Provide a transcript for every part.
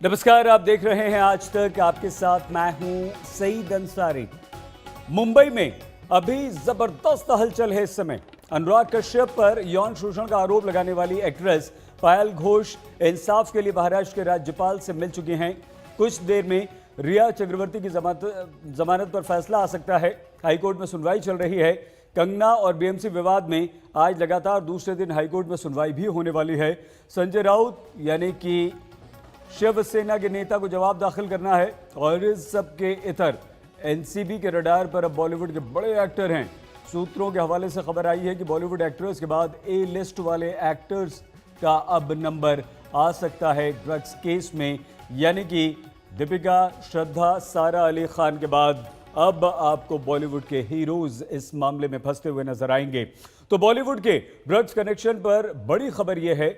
नमस्कार, आप देख रहे हैं आज तक। आपके साथ मैं हूं सईद अंसारी। मुंबई में अभी जबरदस्त हलचल है इस समय। अनुराग कश्यप पर यौन शोषण का आरोप लगाने वाली एक्ट्रेस पायल घोष इंसाफ के लिए महाराष्ट्र के राज्यपाल से मिल चुकी हैं। कुछ देर में रिया चक्रवर्ती की जमानत पर फैसला आ सकता है। हाईकोर्ट में सुनवाई चल रही है। कंगना और बीएमसी विवाद में आज लगातार दूसरे दिन हाईकोर्ट में सुनवाई भी होने वाली है। संजय राउत यानी कि शिवसेना के नेता को जवाब दाखिल करना है और इस सब के इतर एनसीबी के रडार पर अब बॉलीवुड के बड़े एक्टर हैं। सूत्रों के हवाले से खबर आई है कि बॉलीवुड एक्टर्स के बाद ए लिस्ट वाले एक्टर्स का अब नंबर आ सकता है ड्रग्स केस में, यानी कि दीपिका, श्रद्धा, सारा अली खान के बाद अब आपको बॉलीवुड के हीरोज इस मामले में फंसते हुए नजर आएंगे। तो बॉलीवुड के ड्रग्स कनेक्शन पर बड़ी खबर यह है,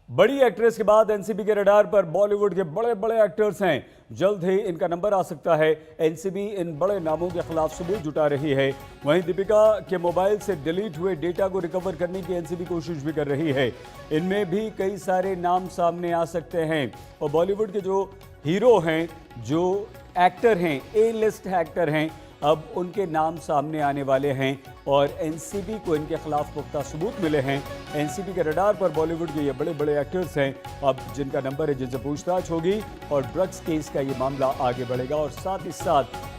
बड़ी एक्ट्रेस के बाद एनसीबी के रडार पर बॉलीवुड के बड़े बड़े एक्टर्स हैं। जल्द ही इनका नंबर आ सकता है। एनसीबी इन बड़े नामों के खिलाफ सबूत जुटा रही है। वहीं दीपिका के मोबाइल से डिलीट हुए डेटा को रिकवर करने की एनसीबी कोशिश भी कर रही है। इनमें भी कई सारे नाम सामने आ सकते हैं और बॉलीवुड के जो हीरो हैं, जो एक्टर हैं, ए लिस्ट एक्टर हैं, अब उनके नाम सामने आने वाले हैं और एनसीबी को इनके खिलाफ पुख्ता सबूत मिले हैं। एनसीबी के रडार पर बॉलीवुड के ये बड़े बड़े एक्टर्स हैं अब जिनका नंबर है, जिनसे पूछताछ होगी और ड्रग्स केस का ये मामला आगे बढ़ेगा। और साथ ही साथ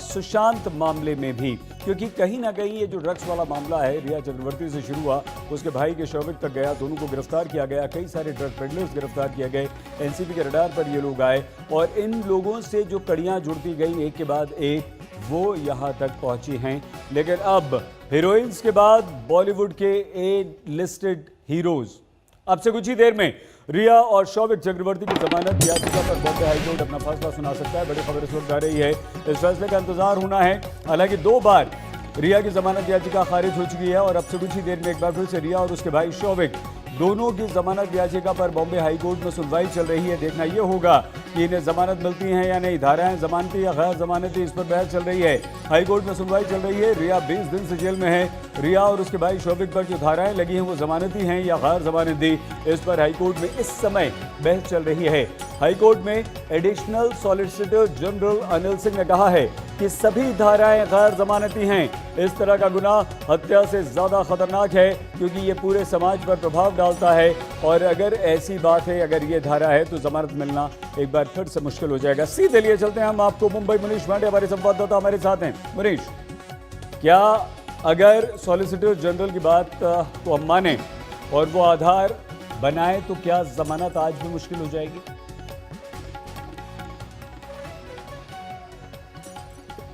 सुशांत मामले में भी, क्योंकि कहीं ना कहीं ये जो ड्रग्स वाला मामला है रिया चक्रवर्ती से शुरू हुआ, उसके भाई के शौविक तक गया, दोनों को गिरफ्तार किया गया, कई सारे ड्रग पेडलर्स गिरफ्तार किए गए, एनसीबी के रडार पर ये लोग आए और इन लोगों से जो कड़ियाँ जुड़ती गई एक के बाद एक, वो यहाँ तक पहुँची हैं। लेकिन अब हीरोइंस के बाद बॉलीवुड के ए लिस्टेड हीरोज, अब से कुछ ही देर में रिया और शौविक चक्रवर्ती की जमानत याचिका पर बॉम्बे हाईकोर्ट अपना फैसला सुना सकता है। बड़ी खबर इस वक्त आ रही है, इस फैसले का इंतजार होना है। हालांकि 2 बार रिया की जमानत याचिका खारिज हो चुकी है और अब से कुछ ही देर में एक बार फिर से रिया और उसके भाई शौविक दोनों की जमानत याचिका पर बॉम्बे हाईकोर्ट में सुनवाई चल रही है। देखना यह होगा कि इन्हें जमानत मिलती है या नहीं, धाराएं जमानती या गैर जमानती, इस पर बहस चल रही है। हाईकोर्ट में सुनवाई चल रही है। रिया 20 दिन से जेल में है। रिया और उसके भाई शौविक पर जो धाराएं लगी हैं वो जमानती हैं या गैर जमानती, इस पर हाईकोर्ट में इस समय बहस चल रही है। हाईकोर्ट में additional solicitor general Anil Singh ने कहा है कि सभी धाराएं गैर जमानती हैं। इस तरह का गुनाह हत्या से ज्यादा खतरनाक है क्योंकि ये पूरे समाज पर प्रभाव डालता है और अगर ऐसी बात है, अगर ये धारा है तो जमानत मिलना एक बार फिर से मुश्किल हो जाएगा। सीधे लिए चलते हैं हम आपको मुंबई। मनीष पांडे हमारे संवाददाता हमारे साथ हैं। मनीष, क्या अगर सॉलिसिटर जनरल की बात को हम माने और वो आधार बनाए तो क्या जमानत आज भी मुश्किल हो जाएगी?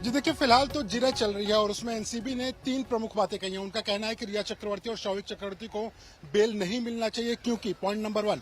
जी देखिए, फिलहाल तो जिरह चल रही है और उसमें एनसीबी ने 3 प्रमुख बातें कही हैं। उनका कहना है कि रिया चक्रवर्ती और शौविक चक्रवर्ती को बेल नहीं मिलना चाहिए क्योंकि पॉइंट नंबर 1,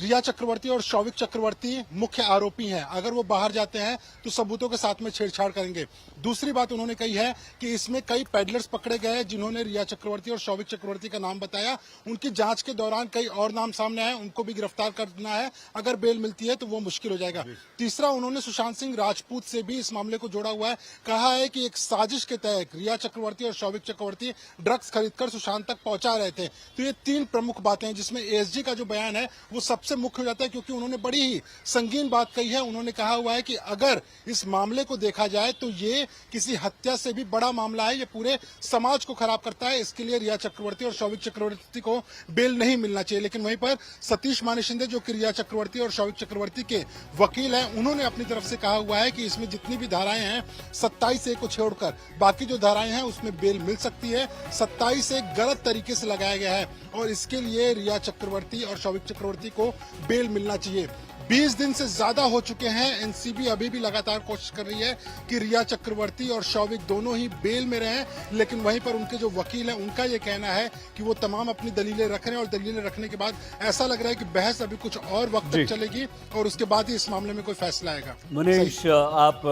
रिया चक्रवर्ती और शौविक चक्रवर्ती मुख्य आरोपी हैं। अगर वो बाहर जाते हैं तो सबूतों के साथ में छेड़छाड़ करेंगे। दूसरी बात उन्होंने कही है कि इसमें कई पैडलर्स पकड़े गए हैं जिन्होंने रिया चक्रवर्ती और शौविक चक्रवर्ती का नाम बताया। उनकी जांच के दौरान कई और नाम सामने आए, उनको भी गिरफ्तार करना है। अगर बेल मिलती है तो वो मुश्किल हो जाएगा। तीसरा, उन्होंने सुशांत सिंह राजपूत से भी इस मामले को जोड़ा हुआ है। कहा है कि एक साजिश के तहत रिया चक्रवर्ती और शौविक चक्रवर्ती ड्रग्स खरीदकर सुशांत तक पहुंचा रहे थे। तो ये 3 प्रमुख बातें हैं जिसमें एएसजी का जो बयान है वो सबसे मुख्य हो जाता है क्योंकि उन्होंने बड़ी ही संगीन बात कही है। उन्होंने कहा हुआ है कि अगर इस मामले को देखा जाए तो ये किसी हत्या से भी बड़ा मामला है, ये पूरे समाज को खराब करता है। इसके लिए रिया चक्रवर्ती और शौविक चक्रवर्ती को बेल नहीं मिलना चाहिए। लेकिन वहीं पर सतीश मानेशिंदे, जो कि रिया चक्रवर्ती और शौविक चक्रवर्ती के वकील हैं, उन्होंने अपनी तरफ से कहा हुआ है कि इसमें जितनी भी धाराएं हैं 27A को छोड़कर बाकी जो धाराएं हैं उसमें बेल मिल सकती है। 27A गलत तरीके से लगाया गया है और इसके लिए रिया चक्रवर्ती और शौविक चक्रवर्ती को बेल मिलना चाहिए। 20 दिन से ज्यादा हो चुके हैं। एनसीबी अभी भी लगातार कोशिश कर रही है कि रिया चक्रवर्ती और शौविक दोनों ही बेल में रहें, लेकिन वहीं पर उनके जो वकील हैं उनका ये कहना है कि वो तमाम अपनी दलीलें रख रहे हैं और दलीलें रखने के बाद ऐसा लग रहा है कि बहस अभी कुछ और वक्त तक चलेगी और उसके बाद ही इस मामले में कोई फैसला आएगा। मनीष, आप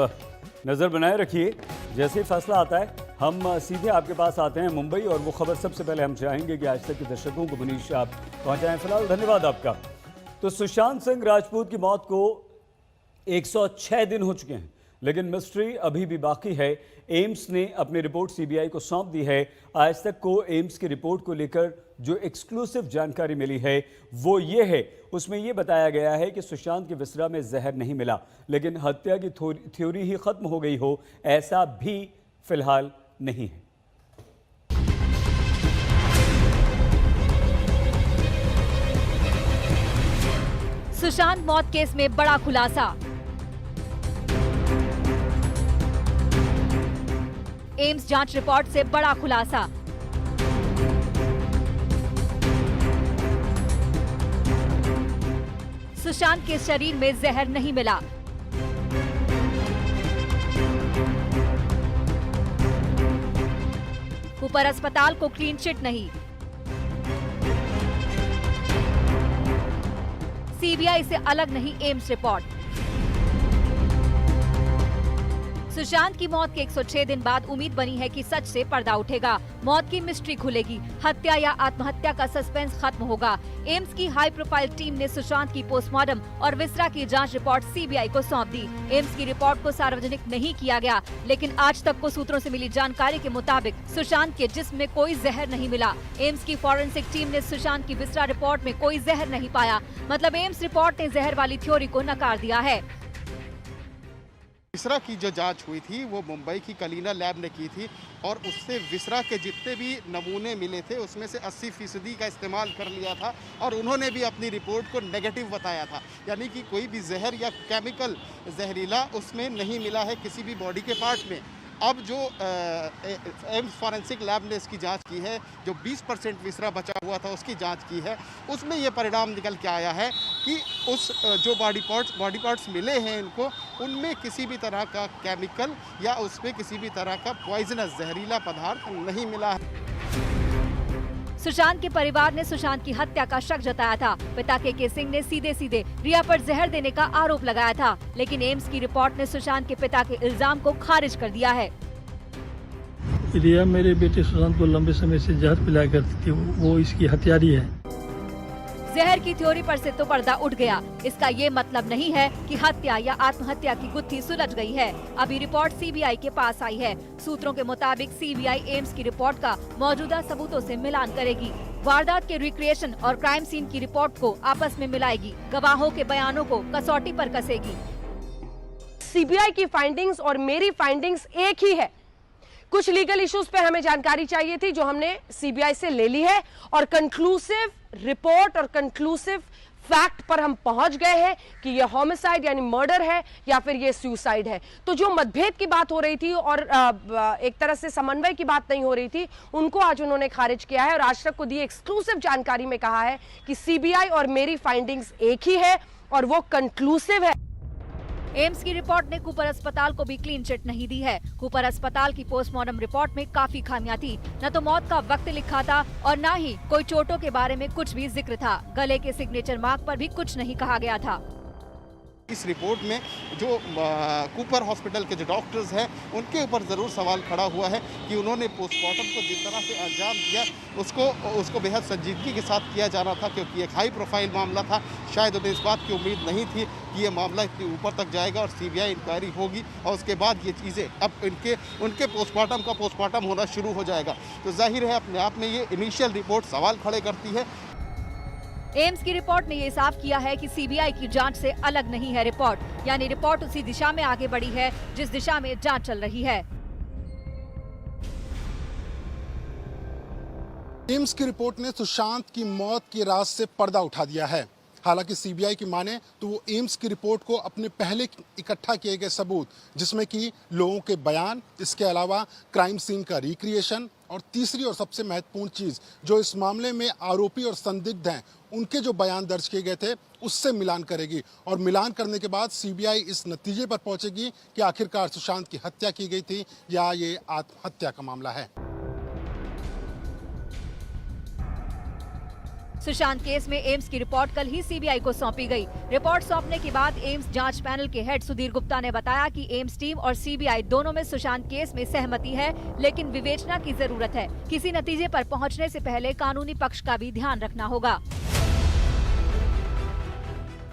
नजर बनाए रखिए, जैसे ही फैसला आता है हम सीधे आपके पास आते हैं मुंबई और वो खबर सबसे पहले हम चाहेंगे कि आज तक के दर्शकों को मनीष आप पहुंचाएं। फिलहाल धन्यवाद आपका। तो सुशांत सिंह राजपूत की मौत को 106 दिन हो चुके हैं। लेकिन मिस्ट्री अभी भी बाकी है। एम्स ने अपनी रिपोर्ट सीबीआई को सौंप दी है। आज तक को एम्स की रिपोर्ट को लेकर जो एक्सक्लूसिव जानकारी मिली है वो ये है, उसमें ये बताया गया है कि सुशांत की विसरा में जहर नहीं मिला, लेकिन हत्या की थ्योरी ही खत्म हो गई हो, ऐसा भी फिलहाल नहीं है। सुशांत मौत केस में बड़ा खुलासा। एम्स जांच रिपोर्ट से बड़ा खुलासा। सुशांत के शरीर में जहर नहीं मिला। कूपर अस्पताल को क्लीन चिट नहीं। सीबीआई से अलग नहीं एम्स रिपोर्ट। सुशांत की मौत के 106 दिन बाद उम्मीद बनी है कि सच से पर्दा उठेगा, मौत की मिस्ट्री खुलेगी, हत्या या आत्महत्या का सस्पेंस खत्म होगा। एम्स की हाई प्रोफाइल टीम ने सुशांत की पोस्टमार्टम और विसरा की जांच रिपोर्ट सीबीआई को सौंप दी। एम्स की रिपोर्ट को सार्वजनिक नहीं किया गया, लेकिन आज तक को सूत्रों से मिली जानकारी के मुताबिक सुशांत के जिस्म में कोई जहर नहीं मिला। एम्स की फॉरेंसिक टीम ने सुशांत की विसरा रिपोर्ट में कोई जहर नहीं पाया, मतलब एम्स रिपोर्ट ने जहर वाली थ्योरी को नकार दिया है। विसरा की जो जांच हुई थी वो मुंबई की कलीना लैब ने की थी और उससे विसरा के जितने भी नमूने मिले थे उसमें से 80% का इस्तेमाल कर लिया था और उन्होंने भी अपनी रिपोर्ट को नेगेटिव बताया था, यानी कि कोई भी जहर या केमिकल जहरीला उसमें नहीं मिला है किसी भी बॉडी के पार्ट में। अब जो एम्स फॉरेंसिक लैब ने इसकी जांच की है, जो 20% विसरा बचा हुआ था उसकी जांच की है, उसमें ये परिणाम निकल के आया है कि उस जो बॉडी पार्ट्स मिले हैं इनको, उनमें किसी भी तरह का केमिकल या उसमें किसी भी तरह का पॉइजनस जहरीला पदार्थ नहीं मिला है। सुशांत के परिवार ने सुशांत की हत्या का शक जताया था। पिता के सिंह ने सीधे रिया पर जहर देने का आरोप लगाया था, लेकिन एम्स की रिपोर्ट ने सुशांत के पिता के इल्जाम को खारिज कर दिया है। रिया मेरे बेटे सुशांत को लंबे समय से जहर पिलाया करती थी, वो इसकी हत्यारी है। जहर की थ्योरी पर से तो पर्दा उठ गया। इसका ये मतलब नहीं है कि हत्या या आत्महत्या की गुत्थी सुलझ गई है। अभी रिपोर्ट सीबीआई के पास आई है। सूत्रों के मुताबिक सीबीआई एम्स की रिपोर्ट का मौजूदा सबूतों से मिलान करेगी, वारदात के रिक्रिएशन और क्राइम सीन की रिपोर्ट को आपस में मिलाएगी, गवाहों के बयानों को कसौटी पर कसेगी। सीबीआई की फाइंडिंग्स और मेरी फाइंडिंग्स एक ही है। कुछ लीगल इश्यूज पे हमें जानकारी चाहिए थी जो हमने सीबीआई से ले ली है और कंक्लूसिव रिपोर्ट और कंक्लूसिव फैक्ट पर हम पहुंच गए हैं कि ये होमिसाइड यानी मर्डर है या फिर ये सुसाइड है। तो जो मतभेद की बात हो रही थी और एक तरह से समन्वय की बात नहीं हो रही थी, उनको आज उन्होंने खारिज किया है और आज तक को दी एक्सक्लूसिव जानकारी में कहा है कि सीबीआई और मेरी फाइंडिंग्स एक ही है और वो कंक्लूसिव है। एम्स की रिपोर्ट ने कूपर अस्पताल को भी क्लीन चिट नहीं दी है। कूपर अस्पताल की पोस्टमार्टम रिपोर्ट में काफी खामियां थी। न तो मौत का वक्त लिखा था और न ही कोई चोटों के बारे में कुछ भी जिक्र था। गले के सिग्नेचर मार्क पर भी कुछ नहीं कहा गया था। इस रिपोर्ट में जो कूपर हॉस्पिटल के जो डॉक्टर्स हैं उनके ऊपर ज़रूर सवाल खड़ा हुआ है कि उन्होंने पोस्टमार्टम को जिस तरह से अंजाम दिया उसको बेहद संजीदगी के साथ किया जाना था, क्योंकि एक हाई प्रोफाइल मामला था। शायद उन्हें इस बात की उम्मीद नहीं थी कि ये मामला इतनी ऊपर तक जाएगा और सीबीआई इंक्वायरी होगी और उसके बाद ये चीज़ें अब उनके पोस्टमार्टम होना शुरू हो जाएगा। तो जाहिर है अपने आप में ये इनिशियल रिपोर्ट सवाल खड़े करती है। एम्स की रिपोर्ट ने ये साफ किया है कि सीबीआई की जांच से अलग नहीं है रिपोर्ट, यानी रिपोर्ट उसी दिशा में आगे बढ़ी है जिस दिशा में जांच चल रही है। एम्स की रिपोर्ट ने सुशांत की मौत के राज से पर्दा उठा दिया है। हालांकि सीबीआई की माने तो वो एम्स की रिपोर्ट को अपने पहले इकट्ठा किए गए सबूत, जिसमें कि लोगों के बयान, इसके अलावा क्राइम सीन का रिक्रिएशन और तीसरी और सबसे महत्वपूर्ण चीज जो इस मामले में आरोपी और संदिग्ध हैं उनके जो बयान दर्ज किए गए थे उससे मिलान करेगी और मिलान करने के बाद सीबीआई इस नतीजे पर पहुंचेगी कि आखिरकार सुशांत की हत्या की गई थी या ये आत्महत्या का मामला है। सुशांत केस में एम्स की रिपोर्ट कल ही सीबीआई को सौंपी गई। रिपोर्ट सौंपने के बाद एम्स जांच पैनल के हेड सुधीर गुप्ता ने बताया कि एम्स टीम और सीबीआई दोनों में सुशांत केस में सहमति है, लेकिन विवेचना की जरूरत है। किसी नतीजे पर पहुंचने से पहले कानूनी पक्ष का भी ध्यान रखना होगा।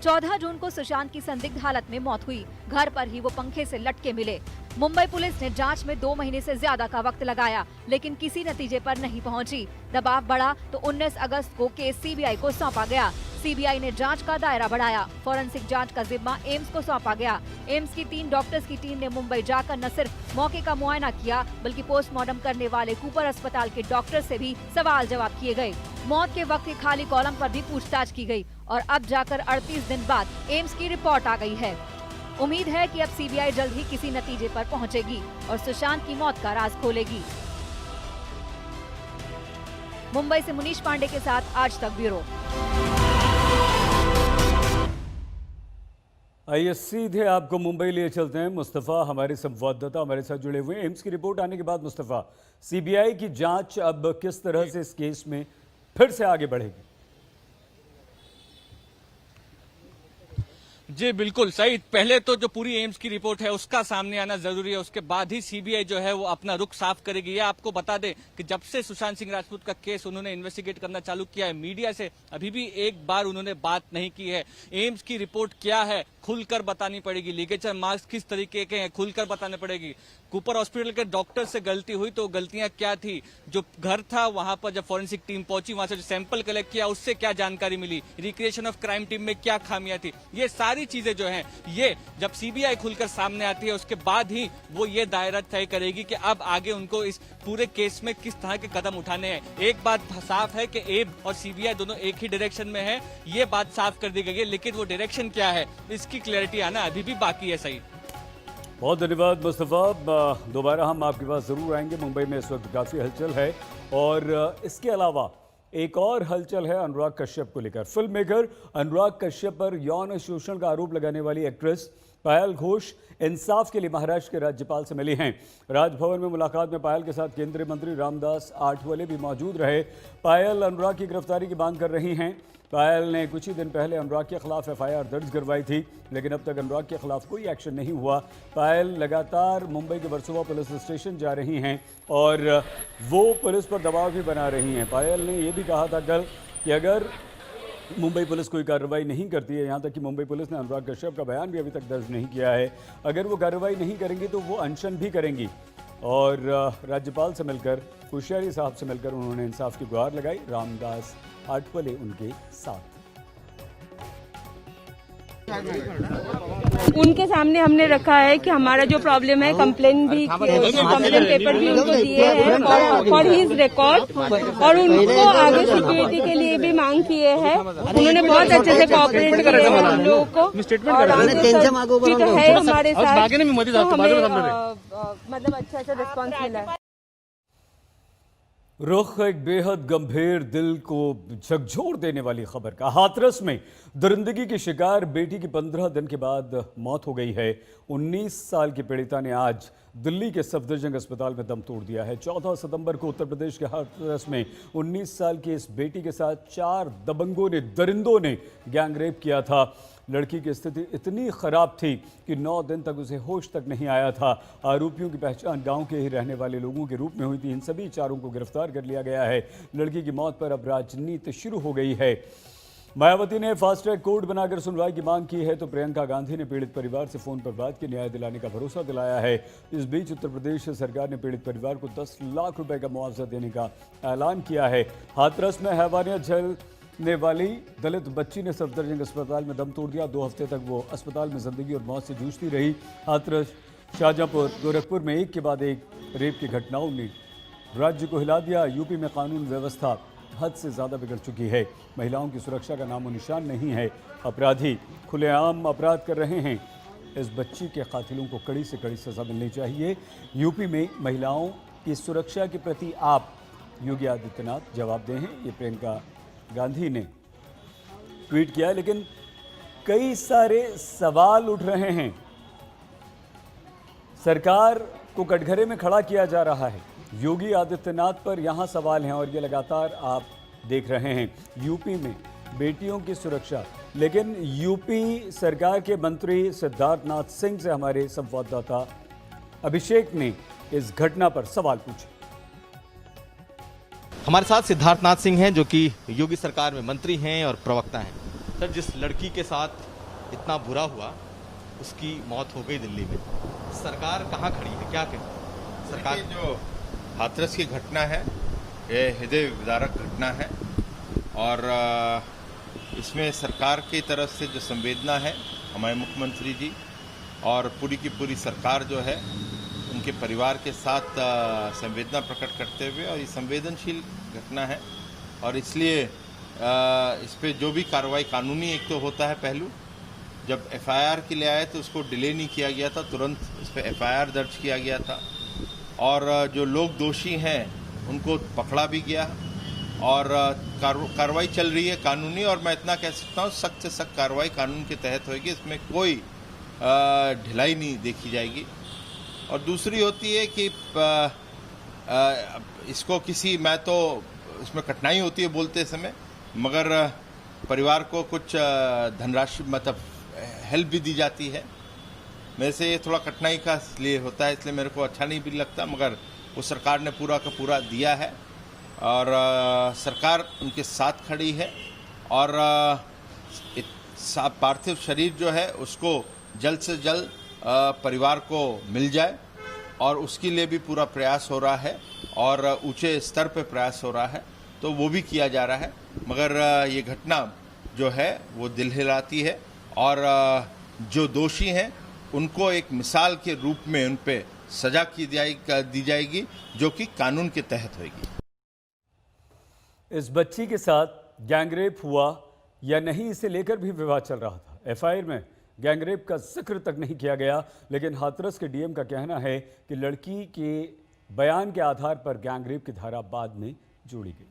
14 जून को सुशांत की संदिग्ध हालत में मौत हुई। घर पर ही वो पंखे से लटके मिले। मुंबई पुलिस ने जांच में 2 महीने से ज्यादा का वक्त लगाया, लेकिन किसी नतीजे पर नहीं पहुंची। दबाव बढ़ा तो 19 अगस्त को केस सीबीआई को सौंपा गया। सीबीआई ने जांच का दायरा बढ़ाया। फॉरेंसिक जांच का जिम्मा एम्स को सौंपा गया। एम्स की 3 डॉक्टर्स की टीम ने मुंबई जाकर न सिर्फ मौके का मुआयना किया, बल्कि पोस्टमार्टम करने वाले कूपर अस्पताल के डॉक्टर से भी सवाल जवाब किए गए। मौत के वक्त के खाली कॉलम पर भी पूछताछ की गई और अब जाकर 38 दिन बाद एम्स की रिपोर्ट आ गई है। उम्मीद है कि अब सीबीआई जल्द ही किसी नतीजे पर पहुंचेगी और सुशांत की मौत का राज खोलेगी। मुंबई से मुनीश पांडे के साथ आज तक ब्यूरो। आइए सीधे आपको मुंबई लिए चलते हैं। मुस्तफ़ा हमारे संवाददाता हमारे साथ जुड़े हुए हैं। एम्स की रिपोर्ट आने के बाद मुस्तफ़ा, सीबीआई की जांच अब किस तरह से इस केस में फिर से आगे बढ़ेगी? जी बिल्कुल सही। पहले तो जो पूरी एम्स की रिपोर्ट है उसका सामने आना जरूरी है, उसके बाद ही सीबीआई जो है वो अपना रुख साफ करेगी। ये आपको बता दें कि जब से सुशांत सिंह राजपूत का केस उन्होंने इन्वेस्टिगेट करना चालू किया है, मीडिया से अभी भी एक बार उन्होंने बात नहीं की है। एम्स की रिपोर्ट क्या है खुलकर बतानी पड़ेगी, लिगेचर मार्क्स किस तरीके के हैं खुलकर बताने पड़ेगी। कूपर हॉस्पिटल के डॉक्टर से गलती हुई तो गलतियां क्या थी, जो घर था वहां पर जब फॉरेंसिक टीम पहुंची वहां से जो सैंपल कलेक्ट किया उससे क्या जानकारी मिली, रिक्रिएशन ऑफ क्राइम टीम में क्या खामियां थी, ये सारी चीजें जो हैं ये जब सीबीआई खुलकर सामने आती है उसके बाद ही वो ये दायरा तय करेगी कि अब आगे उनको इस पूरे केस में किस तरह के कदम उठाने हैं। एक बात साफ है कि एम्स और सीबीआई दोनों एक ही डायरेक्शन में है, ये बात साफ कर दी गई है, लेकिन वो डायरेक्शन क्या है इसकी क्लैरिटी आना अभी भी बाकी है। सही, बहुत धन्यवाद मुस्तफ़ा। दोबारा हम आपके पास ज़रूर आएंगे। मुंबई में इस वक्त काफ़ी हलचल है और इसके अलावा एक और हलचल है अनुराग कश्यप को लेकर। फिल्म मेकर अनुराग कश्यप पर यौन शोषण का आरोप लगाने वाली एक्ट्रेस पायल घोष इंसाफ के लिए महाराष्ट्र के राज्यपाल से मिली हैं। राजभवन में मुलाकात में पायल के साथ केंद्रीय मंत्री रामदास आठवले भी मौजूद रहे। पायल अनुराग की गिरफ्तारी की मांग कर रही हैं। पायल ने कुछ ही दिन पहले अनुराग के खिलाफ एफआईआर दर्ज करवाई थी, लेकिन अब तक अनुराग के खिलाफ कोई एक्शन नहीं हुआ। पायल लगातार मुंबई के वर्सोवा पुलिस स्टेशन जा रही हैं और वो पुलिस पर दबाव भी बना रही हैं। पायल ने यह भी कहा था कल कि अगर मुंबई पुलिस कोई कार्रवाई नहीं करती है, यहाँ तक कि मुंबई पुलिस ने अनुराग कश्यप का बयान भी अभी तक दर्ज नहीं किया है, अगर वो कार्रवाई नहीं करेंगी तो वो अनशन भी करेंगी। और राज्यपाल से मिलकर, कोश्यारी साहब से मिलकर उन्होंने इंसाफ की गुहार लगाई। रामदास आठवले उनके साथ। उनके सामने हमने रखा है कि हमारा जो प्रॉब्लम है, कंप्लेन भी कंप्लेन पेपर भी उनको दिए हैं फॉर हिज रिकॉर्ड, और उनको आगे सिक्योरिटी के लिए भी मांग किए हैं। उन्होंने बहुत अच्छे से कोऑपरेट किया है हम लोगों को और है हमारे साथ, तो हमें मतलब अच्छा सा रिस्पॉन्स मिला है। रुख एक बेहद गंभीर, दिल को झकझोर देने वाली खबर का। हाथरस में दरिंदगी की शिकार बेटी की 15 दिन के बाद मौत हो गई है। 19 साल की पीड़िता ने आज दिल्ली के सफदरजंग अस्पताल में दम तोड़ दिया है। 14 सितंबर को उत्तर प्रदेश के हाथरस में 19 साल की इस बेटी के साथ 4 दबंगों ने, दरिंदों ने गैंगरेप किया था। लड़की की स्थिति इतनी खराब थी कि 9 दिन तक उसे होश तक नहीं आया था। आरोपियों की पहचान गांव के ही रहने वाले लोगों के रूप में हुई थी। इन सभी 4 को गिरफ्तार कर लिया गया है। लड़की की मौत पर अब राजनीति शुरू हो गई है। मायावती ने फास्ट ट्रैक कोर्ट बनाकर सुनवाई की मांग की है तो प्रियंका गांधी ने पीड़ित परिवार से फोन पर बात की, न्याय दिलाने का भरोसा दिलाया है। इस बीच उत्तर प्रदेश सरकार ने पीड़ित परिवार को 10 लाख रुपए का मुआवजा देने का ऐलान किया है। हाथरस में हैवानियत झेलने वाली दलित बच्ची ने सफदरजंग अस्पताल में दम तोड़ दिया। 2 हफ्ते तक वो अस्पताल में जिंदगी और मौत से जूझती रही। हाथरस, शाहजहांपुर, गोरखपुर में एक के बाद एक रेप की घटनाओं ने राज्य को हिला दिया। यूपी में कानून व्यवस्था हद से ज़्यादा बिगड़ चुकी है। महिलाओं की सुरक्षा का नामो निशान नहीं है। अपराधी खुलेआम अपराध कर रहे हैं। इस बच्ची के कातिलों को कड़ी से कड़ी सज़ा मिलनी चाहिए। यूपी में महिलाओं की सुरक्षा के प्रति आप योगी आदित्यनाथ जवाब दें हैं, ये प्रियंका गांधी ने ट्वीट किया। लेकिन कई सारे सवाल उठ रहे हैं। सरकार को कटघरे में खड़ा किया जा रहा है। योगी आदित्यनाथ पर यहाँ सवाल हैं और ये लगातार आप देख रहे हैं। यूपी में बेटियों की सुरक्षा, लेकिन यूपी सरकार के मंत्री सिद्धार्थनाथ सिंह से हमारे संवाददाता अभिषेक ने इस घटना पर सवाल पूछे। हमारे साथ सिद्धार्थनाथ सिंह हैं जो कि योगी सरकार में मंत्री हैं और प्रवक्ता हैं। सर, जिस लड़की के साथ इतना बुरा हुआ, उसकी मौत हो गई दिल्ली में। सरकार कहाँ खड़ी है, क्या कहें सरकार? जो हाथरस की घटना है ये हृदय विदारक घटना है और इसमें सरकार की तरफ से जो संवेदना है, हमारे मुख्यमंत्री जी और पूरी की पूरी सरकार जो है उनके परिवार के साथ संवेदना प्रकट करते हुए, और ये संवेदनशील घटना है और इसलिए इस पे जो भी कार्रवाई कानूनी एक तो होता है पहलू, जब एफआईआर के लिए आए तो उसको डिले नहीं किया गया था, तुरंत उस पर एफआईआर दर्ज किया गया था और जो लोग दोषी हैं उनको पकड़ा भी गया और कार्रवाई चल रही है कानूनी, और मैं इतना कह सकता हूँ सख्त से सख्त कार्रवाई कानून के तहत होगी, इसमें कोई ढिलाई नहीं देखी जाएगी। और दूसरी होती है कि इसको किसी, मैं तो इसमें कठिनाई होती है बोलते समय, मगर परिवार को कुछ धनराशि मतलब हेल्प भी दी जाती है, मेरे से ये थोड़ा कठिनाई का लिए होता है, इसलिए मेरे को अच्छा नहीं भी लगता, मगर वो सरकार ने पूरा का पूरा दिया है और सरकार उनके साथ खड़ी है और पार्थिव शरीर जो है उसको जल्द से जल्द परिवार को मिल जाए और उसके लिए भी पूरा प्रयास हो रहा है और ऊंचे स्तर पे प्रयास हो रहा है, तो वो भी किया जा रहा है। मगर ये घटना जो है वो दिल हिलाती है और जो दोषी हैं उनको एक मिसाल के रूप में उन पे सजा दी जाएगी जो कि कानून के तहत होगी। इस बच्ची के साथ गैंगरेप हुआ या नहीं, इसे लेकर भी विवाद चल रहा था। एफआईआर में गैंगरेप का जिक्र तक नहीं किया गया, लेकिन हाथरस के डीएम का कहना है कि लड़की के बयान के आधार पर गैंगरेप की धारा बाद में जोड़ी गई।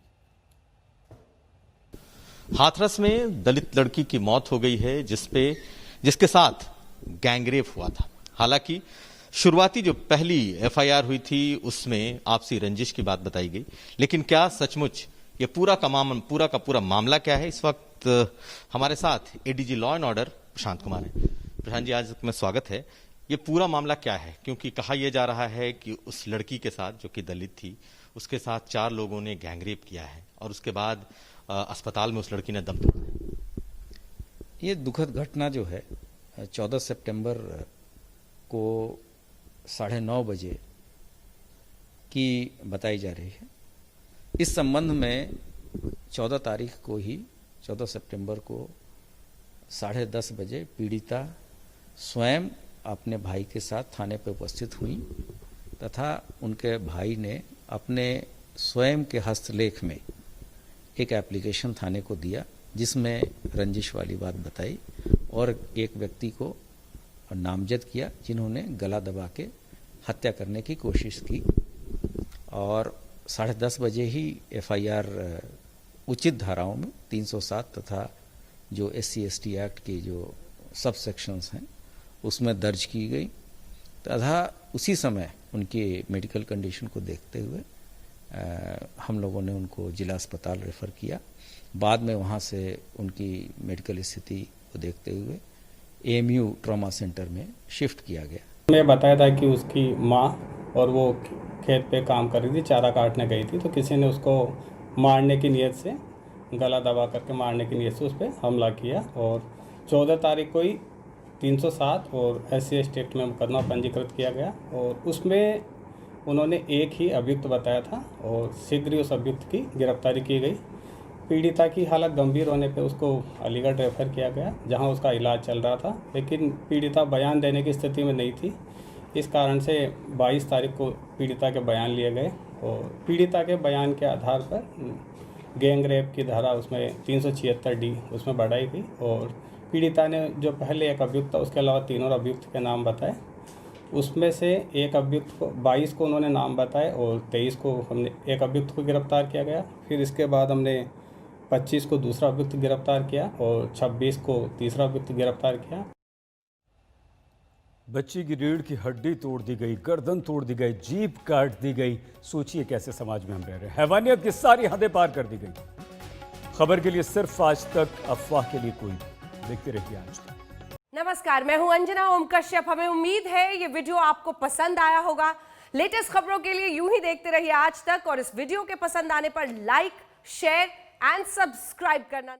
हाथरस में दलित लड़की की मौत हो गई है जिसके साथ गैंगरेप हुआ था। हालांकि शुरुआती जो पहली एफआईआर हुई थी उसमें आपसी रंजिश की बात बताई गई, लेकिन क्या सचमुच ये पूरा का पूरा मामला क्या है? इस वक्त हमारे साथ ADG law and order Prashant Kumar है। प्रशांत जी, आज में स्वागत है। ये पूरा मामला क्या है? क्योंकि कहा यह जा रहा है कि उस लड़की के साथ जो कि दलित थी, उसके साथ 4 लोगों ने गैंगरेप किया है और उसके बाद अस्पताल में उस लड़की ने दम तोड़ा। ये दुखद घटना जो है 14 सितंबर को 9:30 बजे की बताई जा रही है। इस संबंध में 14 तारीख को ही 14 सितंबर को 10:30 बजे पीड़िता स्वयं अपने भाई के साथ थाने पर उपस्थित हुई तथा उनके भाई ने अपने स्वयं के हस्तलेख में एक एप्लीकेशन थाने को दिया जिसमें रंजिश वाली बात बताई और एक व्यक्ति को नामजद किया जिन्होंने गला दबा के हत्या करने की कोशिश की। और 10:30 बजे ही एफआईआर उचित धाराओं में 307 तथा जो SC/ST एक्ट के जो सब सेक्शंस हैं उसमें दर्ज की गई तथा उसी समय उनकी मेडिकल कंडीशन को देखते हुए हम लोगों ने उनको जिला अस्पताल रेफर किया। बाद में वहाँ से उनकी मेडिकल स्थिति को देखते हुए AMU ट्रॉमा सेंटर में शिफ्ट किया गया। मैं बताया था कि उसकी माँ और वो खेत पे काम कर रही थी, चारा काटने गई थी, तो किसी ने उसको मारने की नीयत से, गला दबा करके मारने की नीयत से उस पर हमला किया और 14 तारीख को ही 307 और SC/ST एक्ट में मुकदमा पंजीकृत किया गया और उसमें उन्होंने एक ही अभियुक्त बताया था और शीघ्र ही उस अभियुक्त की गिरफ्तारी की गई। पीड़िता की हालत गंभीर होने पे उसको अलीगढ़ रेफर किया गया जहां उसका इलाज चल रहा था, लेकिन पीड़िता बयान देने की स्थिति में नहीं थी। इस कारण से 22 तारीख को पीड़िता के बयान लिए गए और पीड़िता के बयान के आधार पर गैंग रेप की धारा उसमें 376D उसमें बढ़ाई गई और पीड़िता ने जो पहले एक अभियुक्त था उसके अलावा 3 और अभियुक्त के नाम बताए। उसमें से एक अभियुक्त को 22 को उन्होंने नाम बताए और 23 को हमने एक अभियुक्त को गिरफ्तार किया गया। फिर इसके बाद हमने 25 को दूसरा अभियुक्त गिरफ्तार किया और 26 को तीसरा अभियुक्त गिरफ्तार किया। बच्ची की रीढ़ की हड्डी तोड़ दी गई, गर्दन तोड़ दी गई, जीभ काट दी गई। सोचिए कैसे समाज में हम रह रहे हैं। हैवानियत की सारी हदें पार कर दी गई। खबर के लिए सिर्फ आज तक, अफवाह के लिए कोई। देखते रहिए आज तक। नमस्कार, मैं हूं अंजना ओम कश्यप। हमें उम्मीद है ये वीडियो आपको पसंद आया होगा। लेटेस्ट खबरों के लिए यूं ही देखते रहिए आज तक और इस वीडियो के पसंद आने पर लाइक, शेयर एंड सब्सक्राइब करना